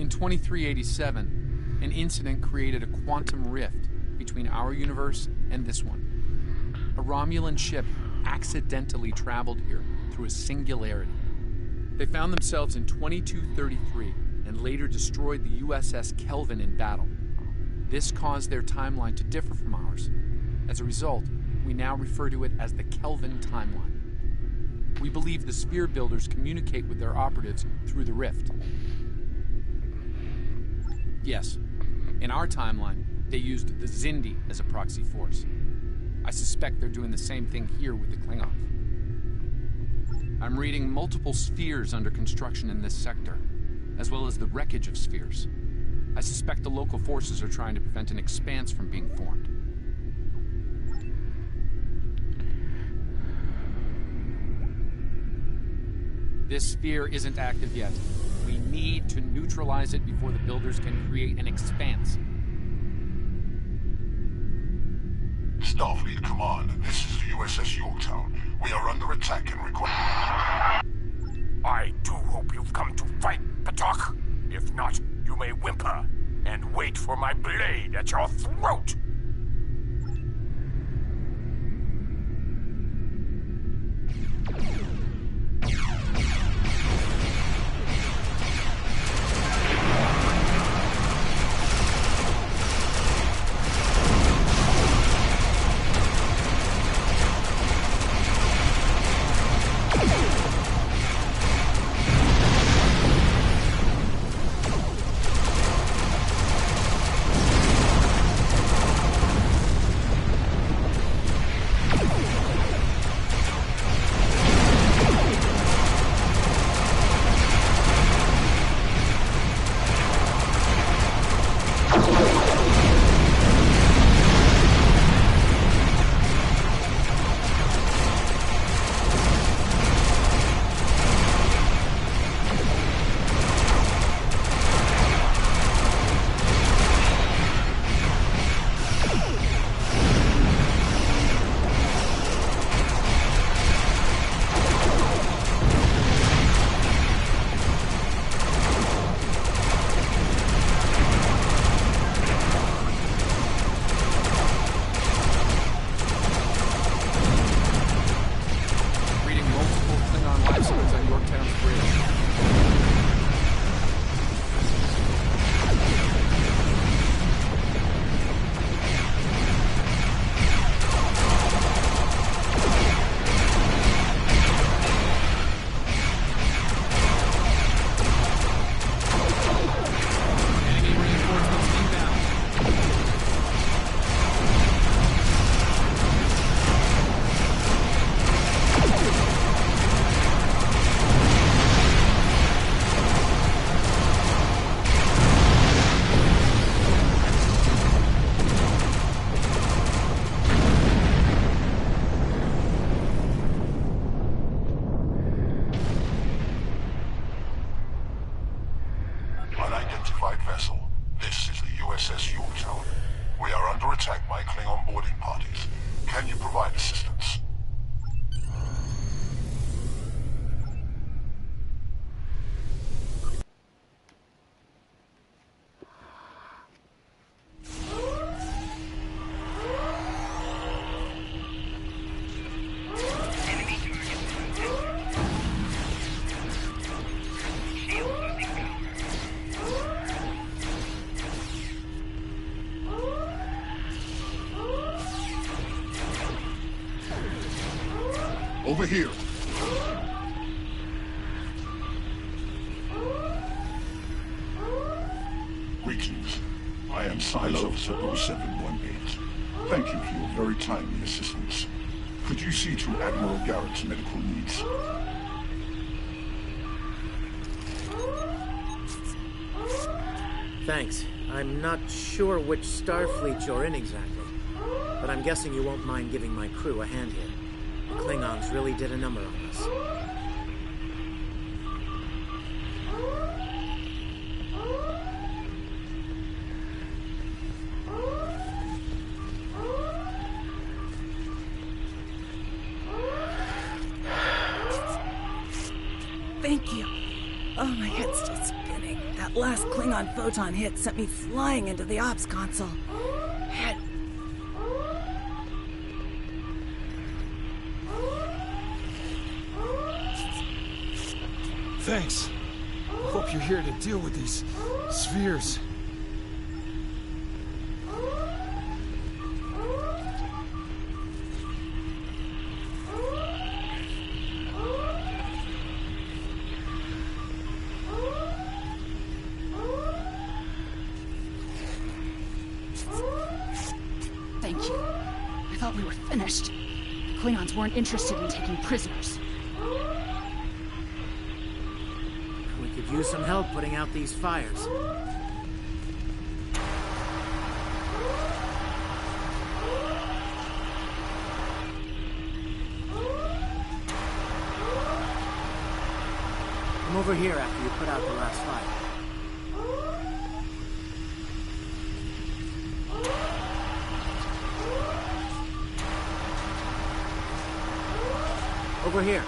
In 2387, an incident created a quantum rift between our universe and this one. A Romulan ship accidentally traveled here through a singularity. They found themselves in 2233 and later destroyed the USS Kelvin in battle. This caused their timeline to differ from ours. As a result, we now refer to it as the Kelvin timeline. We believe the sphere builders communicate with their operatives through the rift. Yes, in our timeline, they used the Xindi as a proxy force. I suspect they're doing the same thing here with the Klingons. I'm reading multiple spheres under construction in this sector, as well as the wreckage of spheres. I suspect the local forces are trying to prevent an expanse from being formed. This sphere isn't active yet. We need to neutralize it before the builders can create an expanse. Starfleet Command, this is the USS Yorktown. We are under attack and require... I do hope you've come to fight, Patok. If not, you may whimper and wait for my blade at your throat. Unidentified vessel. This is the USS Yorktown. We are under attack by Klingon boarding parties. Can you provide assistance? Over here. Greetings. I am Science Officer 0718. Thank you for your very timely assistance. Could you see to Admiral Garrett's medical needs? Thanks. I'm not sure which Starfleet you're in exactly, but I'm guessing you won't mind giving my crew a hand here. The Klingons really did a number on us. Thank you. Oh, my head's still spinning. That That last Klingon photon hit sent me flying into the ops console. Head. Thanks. I hope you're here to deal with these spheres. Thank you. I thought we were finished. The Klingons weren't interested in taking prisoners. We could use some help putting out these fires. Come over here after you put out the last fire. Over here.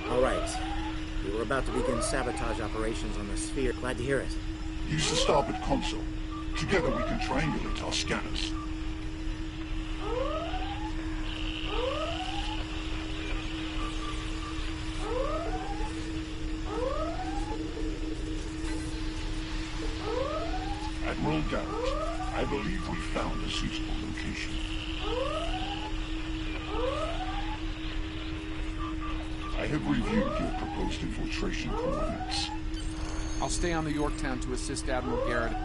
All right. We were about to begin sabotage operations on the sphere. Glad to hear it. Use the starboard console. Together we can triangulate our scanners. Admiral Garrett, I believe we found a suitable location. I have reviewed your proposed infiltration coordinates. I'll stay on the Yorktown to assist Admiral Garrett.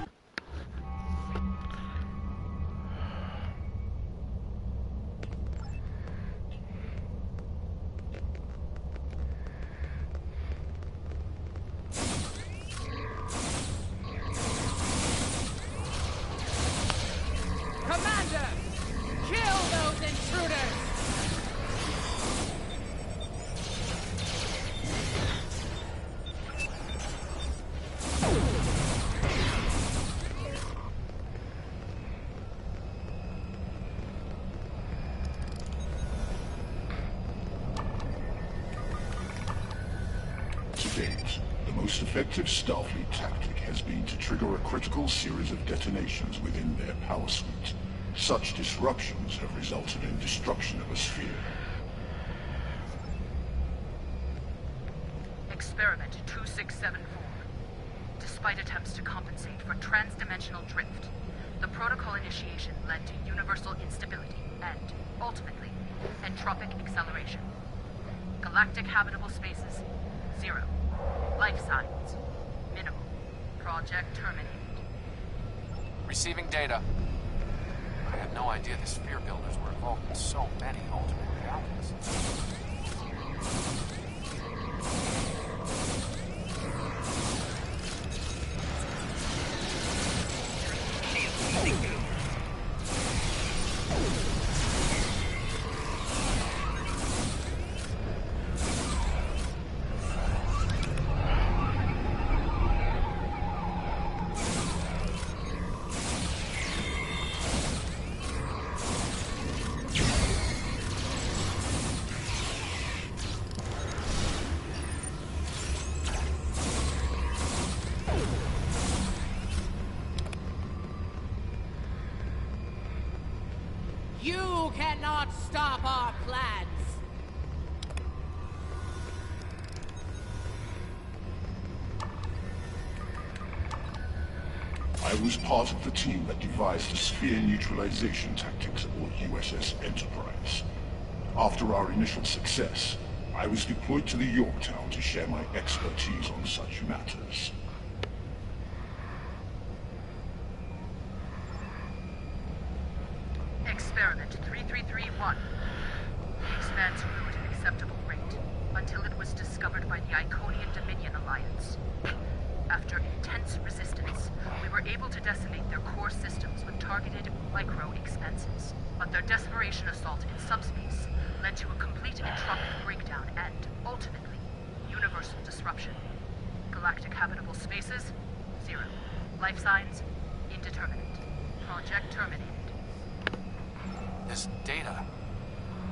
Commander! Kill those intruders! To date, the most effective Starfleet tactic has been to trigger a critical series of detonations within their power suite. Such disruptions have resulted in destruction of a sphere. Experiment 2674. Despite attempts to compensate for transdimensional drift, the protocol initiation led to universal instability and, ultimately, entropic acceleration. Galactic habitable spaces, 0. Life signs, minimal. Project terminated. Receiving data. I had no idea the sphere builders were involved in so many alternate realities. You cannot stop our plans! I was part of the team that devised the sphere neutralization tactics aboard USS Enterprise. After our initial success, I was deployed to the Yorktown to share my expertise on such matters. Experiment 3331. The Expanse grew at an acceptable rate, until it was discovered by the Iconian Dominion Alliance. After intense resistance, we were able to decimate their core systems with targeted micro-expanses. But their desperation assault in subspace led to a complete entropic breakdown and, ultimately, universal disruption. Galactic habitable spaces, 0. Life signs, indeterminate. Project terminated. This data,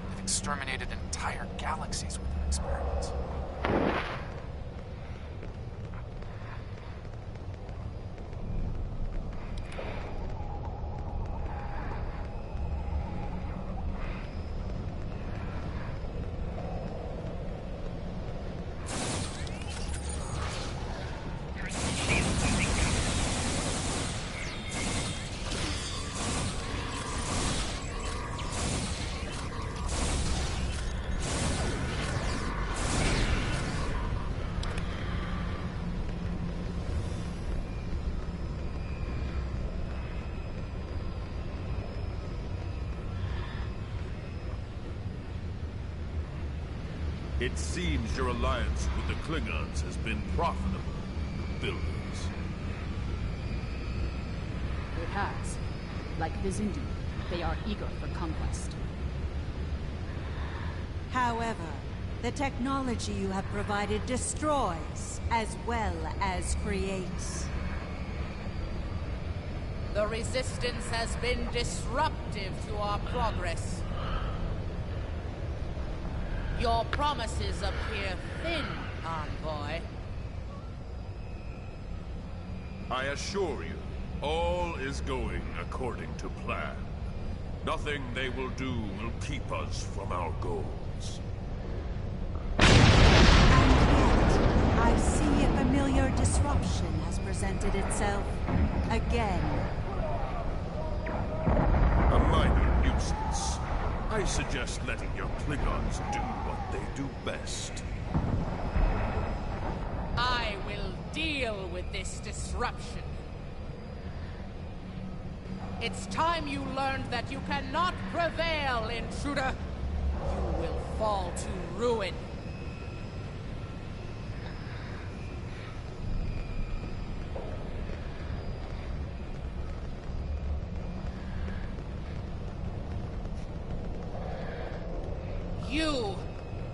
they've exterminated entire galaxies with their experiments. It seems your alliance with the Klingons has been profitable, builders. It has. Like Vizindu, they are eager for conquest. However, the technology you have provided destroys as well as creates. The Resistance has been disruptive to our progress. Your promises appear thin, Envoy. I assure you, all is going according to plan. Nothing they will do will keep us from our goals. And yet, I see a familiar disruption has presented itself again. A minor nuisance. I suggest letting your Klingons do what they do best. I will deal with this disruption. It's time you learned that you cannot prevail, intruder. You will fall to ruin.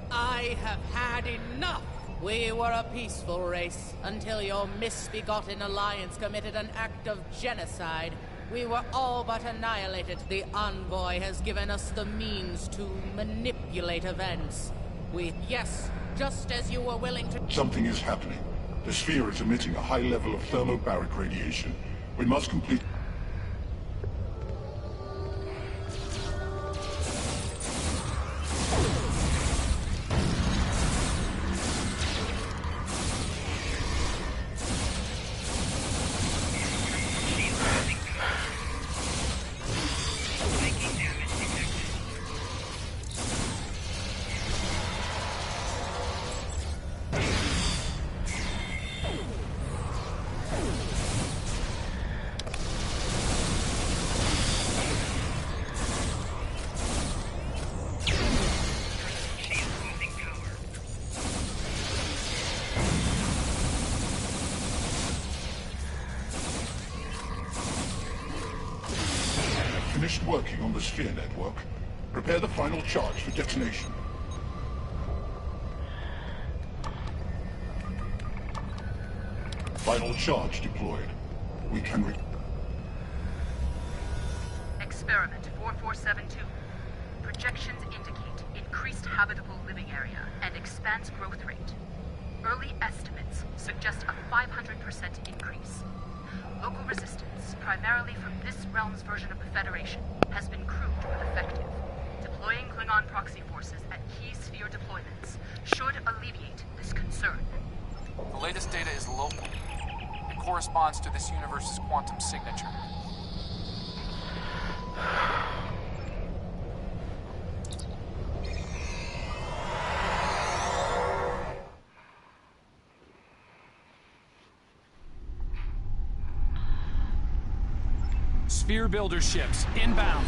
I have had enough. We were a peaceful race until your misbegotten alliance committed an act of genocide. We were all but annihilated. The Envoy has given us the means to manipulate events. Yes, just as you were willing to... Something is happening. The sphere is emitting a high level of thermobaric radiation. We must complete... Finished working on the sphere network. Prepare the final charge for detonation. Final charge deployed. We can Experiment 4472. Projections indicate increased habitable living area and expanse growth rate. Early estimates suggest a 500% increase. Local resistance, primarily from this realm's version of the Federation, has been crude but effective. Deploying Klingon proxy forces at key sphere deployments should alleviate this concern. The latest data is local. It corresponds to this universe's quantum signature. Sphere builder ships, inbound.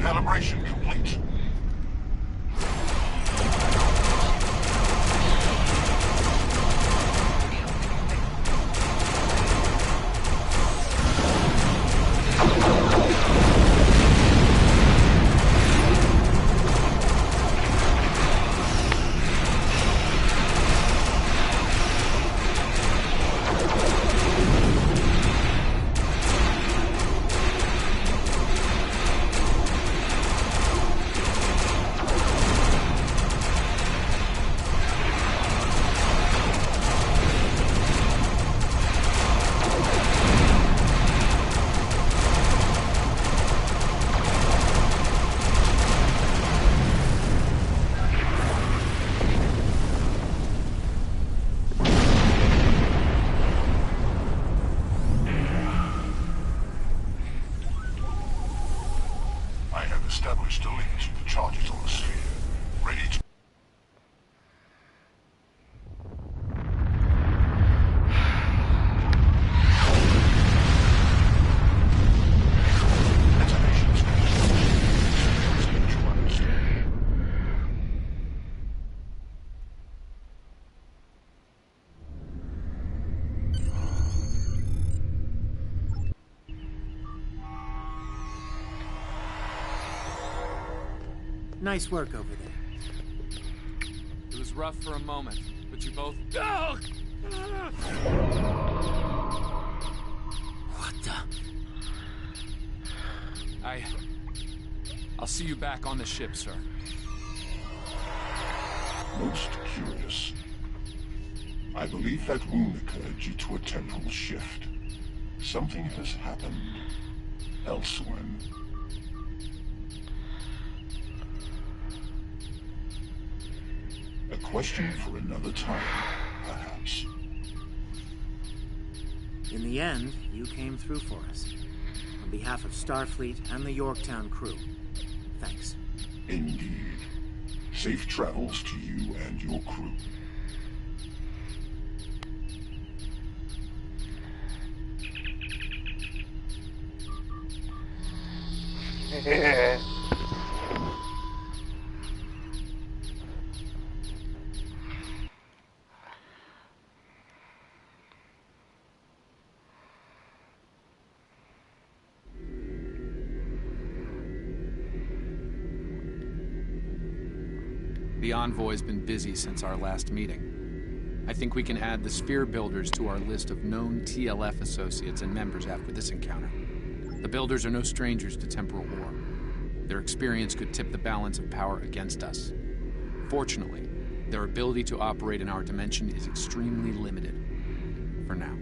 Calibration complete. Established a link to the charges on the sphere. Ready to... Detonations neutralized. Nice work over there. It was rough for a moment, but you both... What the... I'll see you back on the ship, sir. Most curious. I believe that wound occurred due to a temporal shift. Something has happened elsewhere. A question for another time, perhaps. In the end, you came through for us. On behalf of Starfleet and the Yorktown crew. Thanks. Indeed. Safe travels to you and your crew. The Envoy's been busy since our last meeting. I think we can add the Sphere Builders to our list of known TLF associates and members after this encounter. The Builders are no strangers to temporal war. Their experience could tip the balance of power against us. Fortunately, their ability to operate in our dimension is extremely limited. For now.